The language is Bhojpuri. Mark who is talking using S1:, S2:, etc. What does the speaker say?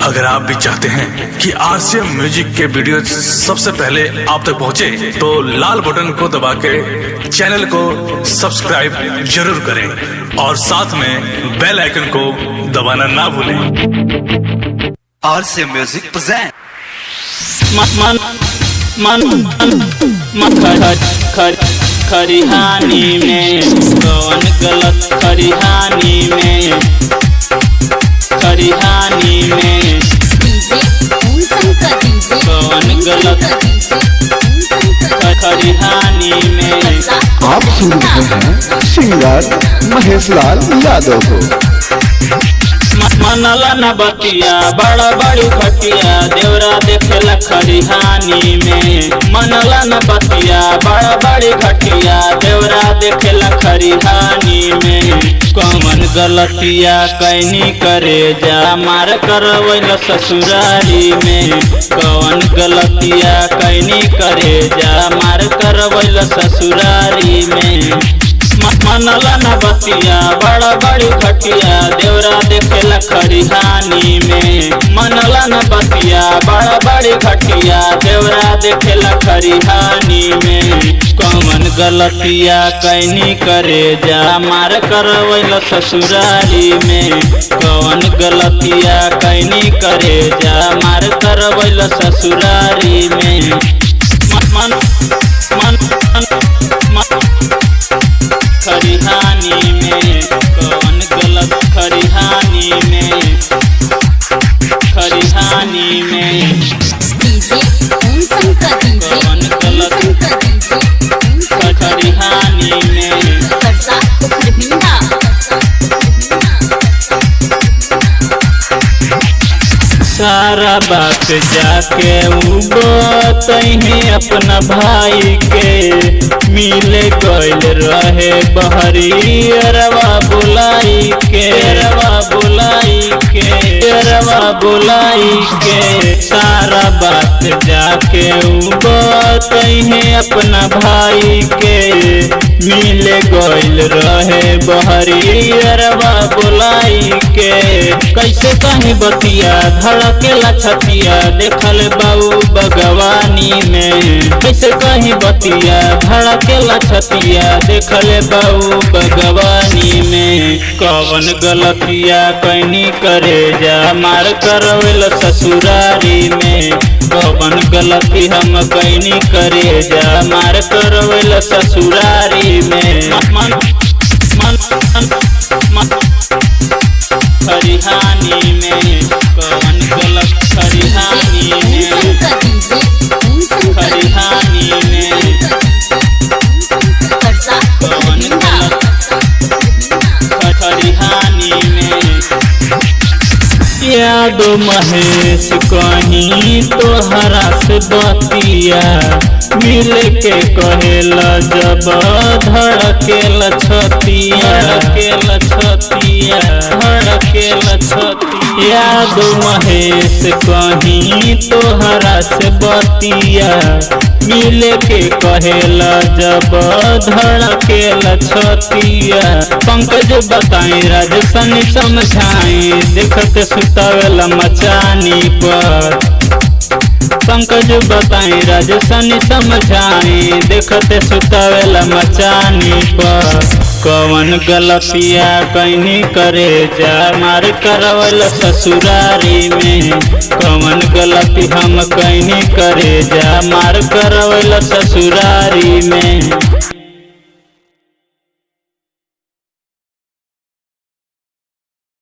S1: अगर आप भी चाहते हैं कि आरसीएम म्यूजिक के वीडियो सबसे पहले आप तक पहुंचे, तो लाल बटन को दबा के चैनल को सब्सक्राइब जरूर करें और साथ में बेल आइकन को दबाना ना भूलें।
S2: आरसीएम म्यूजिक प्रेजेंट
S3: खरिहानी में कौन गलत खरिहानी में कौन गलत खरिहानी में।
S4: आप सुन रहे हैं सिंगर महेश लाल यादव को।
S3: मनला न बतिया बड़ा बड़ी घटिया देवरा देखेला खरिहानी में। मनला न बतिया बड़ा बड़ी घटिया देवरा देखेला खरिहानी में। कौन गलतिया कैनी करे जा मार करवैल ससुरारी में। कौन गलतिया कैनी करे जा मार करवैल ससुरारी में। मनला न बतिया बड़ा बड़ी घटिया देवरा देखेला खरिहानी में। मनला न बतिया बड़ा बड़ी घटिया देवरा देखेला खरिहानी में। कौन गलतिया कैनी करे जा मार करवैल ससुरारी में। कौन गलतिया कैनी करे जा मार करवैल ससुरारी में। खरिहानी में कौन गलत खरिहानी में। खरिहानी में कौन गलत खरिहानी में। सारा बात जाके बताही अपना भाई के। मिले गइल रहे बहरी अरवा बुलाई के। सारा बात जाके बताही अपना भाई के। मिले गइल रहे बहरी अरवा बुलाई के। कैसे कहीं बतिया धड़केला छतिया देखल बाऊ बगवानी में। कैसे कहीं बतिया धड़केला छतिया देखल बाऊ बगवानी में। कौन गलतिया कैनी करे जा मार करवैल ससुरारी में। कौन गलती हम कैनी करे जा मार करवैल ससुरारी में। खरिहानी में कौन गलत खरिहानी में। खरिहानी में कौन गलत खरिहानी में। यादो महेश कहीं तोहरा से बतिया मिल के कहेला जब धड़केला छतिया। यादो महेश कहीं तोहरा से बतिया मिल के कहेला जब धड़केला छतिया। पंकज बताई राजस्थानी समझाई देखते सुतावेला मचानी पर। पंकज बताई राजस्थानी समझाई देखते सुतावेला मचानी पर। कौन गलतिया कैनी करे जा मार करवैल ससुरारी में। कौन गलती हम कैनी करे जा मार करवैल ससुरारी में।